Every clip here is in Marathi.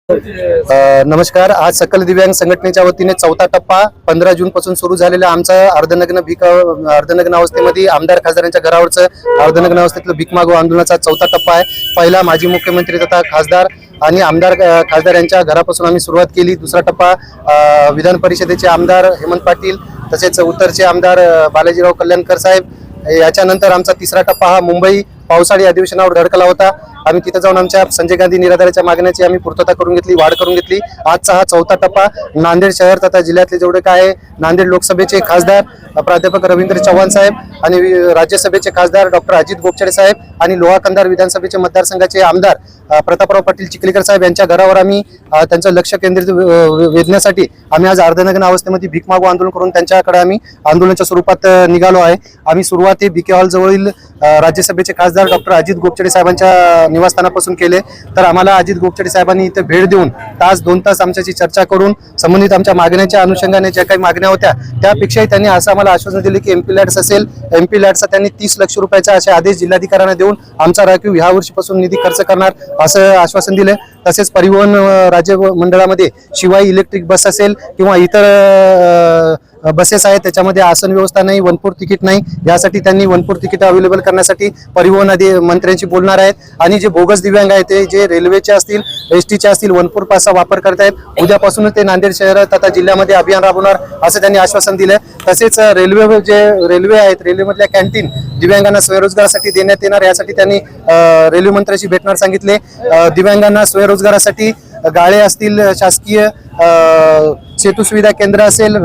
नमस्कार। आज सकल दिव्यांग संघटनेच्या वतीने चौथा टप्पा 15 जून पासून सुरू झालेला आमचा अर्धनग्न अवस्थेमध्ये आमदार खासदारांच्या घरावरचं अर्धनग्न अवस्थेतलं भीक मागो आंदोलनाचा चौथा टप्पा आहे। पहिला माजी मुख्यमंत्री तथा खासदार आणि आमदार खासदार यांच्या घरापासून आम्ही सुरुवात केली। दुसरा टप्पा विधान परिषदेचे आमदार हेमंत पाटील तसेच उत्तरचे आमदार बालाजीराव कल्याणकर साहेब। याच्यानंतर आमचा तिसरा टप्पा हा मुंबई पावसाळी अधिवेशनावर धडकला होता। आम्ही तिथे जाऊन आमच्या संजय गांधी निराधाराच्या मागण्याची आम्ही पूर्तता करून घेतली, वाढ करून घेतली। आजचा हा चौथा टप्पा नांदेड शहर तथा जिल्ह्यातले जेवढे काय नांदेड लोकसभेचे खासदार प्राध्यापक रवींद्र चव्हाण साहेब आणि राज्यसभेचे खासदार डॉक्टर अजित गोपछडे साहेब आणि लोहा कंधार विधानसभेचे मतदारसंघाचे आमदार प्रतापराव पाटील चिखलीकर साहेब यांच्या घरावर आम्ही त्यांचं लक्ष केंद्रित वेधण्यासाठी आम्ही आज अर्धनग्न अवस्थेमध्ये भीक मागो आंदोलन करून त्यांच्याकडे आम्ही आंदोलनाच्या स्वरूपात निघालो आहे। आम्ही सुरुवात ही बीके हॉल जवळील राज्यसभेचे खासदार डॉक्टर अजित गोपछडे साहेबांच्या निवासस्थानापासून केले। तर आम्हाला अजित गोपछडे साहेबांनी इथे भेट देऊन दोन तास आमच्याशी चर्चा करून संबंधित आमच्या मागण्याच्या अनुषंगाने ज्या काही मागण्या होत्या त्यापेक्षाही त्यांनी असं आम्हाला आश्वासन दिले की एमपी लॅड्स असेल, एमपी लॅड्सचा त्यांनी 30 लाख रुपयाचा असे आदेश जिल्हाधिकाऱ्यांना देऊन आमचा राखीव ह्या वर्षीपासून निधी खर्च करणार असं आश्वासन दिले। तसेच परिवहन राज्य मंडळामध्ये शिवाय इलेक्ट्रिक बस असेल किंवा इतर बसेस आहेत त्याच्यामध्ये आसन व्यवस्था नाही, वनपूर तिकीट नाही, यासाठी त्यांनी वनपूर तिकीट अवेलेबल करण्यासाठी परिवहन मंत्र्यांशी बोलणार आहेत। आणि जे बोगस दिव्यांग आहेत ते जे रेल्वेचे असतील, एसटीचे असतील, वनपूर पासचा वापर करतायत उद्यापासूनच ते नांदेड शहरात तथा जिल्ह्यामध्ये अभियान राबवणार असं त्यांनी आश्वासन दिलं। तसेच रेल्वे आहेत, रेल्वेमधल्या कॅन्टीन दिव्यांगांना स्वयंरोजगारासाठी देण्यात येणार यासाठी त्यांनी रेल्वे मंत्र्यांशी भेटणार सांगितले। दिव्यांगांना स्वयंरोजगारासाठी गाळे असतील, शासकीय सेतू सुविधा केंद्र असेल,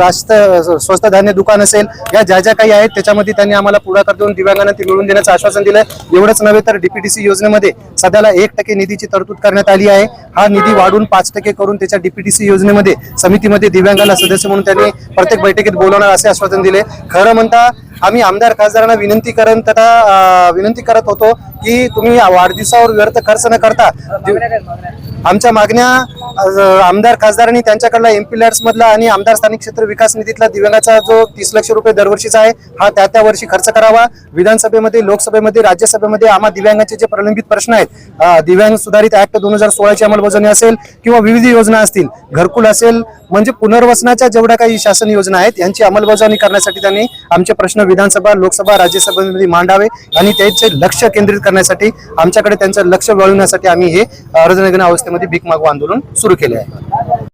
स्वस्त धान्य दुकान असेल, या ज्या ज्या काही आहेत त्याच्यामध्ये त्यांनी आम्हाला पुढाकार देऊन दिव्यांगांना ते मिळवून देण्याचं आश्वासन दिलं। एवढंच नव्हे तर डीपीटीसी योजनेमध्ये सध्याला 1% निधीची तरतूद करण्यात आली आहे। हा निधी वाढून 5% करून त्याच्या डीपीटीसी योजनेमध्ये समितीमध्ये दिव्यांगाला सदस्य म्हणून त्यांनी प्रत्येक बैठकीत बोलवणार असे आश्वासन दिले। खरं म्हणता आम्ही आमदार खासदारांना विनंती करत होतो की तुम्ही वाढदिवसावर व्यर्थ खर्च न करता आमच्या मागण्या आमदार खासदारांनी त्यांच्याकडला एमपी लॅड्स मधला आणि आमदार स्थानिक क्षेत्र विकास निधीतला दिव्यांगाचा जो 30 लाख रुपये दरवर्षीचा आहे हा त्या वर्षी खर्च करावा। विधानसभेमध्ये, लोकसभेमध्ये, राज्यसभेमध्ये आम्हा दिव्यांगाचे जे प्रलंबित प्रश्न आहेत, दिव्यांग सुधारित ऍक्ट 2016 अंमलबजावणी असेल किंवा विविध योजना असतील, घरकुल असेल, म्हणजे पुनर्वसनाच्या जेवढ्या काही शासन योजना आहेत यांची अंमलबजावणी करण्यासाठी त्यांनी आमचे प्रश्न विधानसभा, लोकसभा, राज्यसभेमध्ये मांडावे आणि त्याचे लक्ष केंद्रित करण्यासाठी आमच्याकडे त्यांचं लक्ष वळवण्यासाठी आम्ही हे अर्धनग्न अवस्थेमध्ये भीक मागो आंदोलन सुरू केले आहे।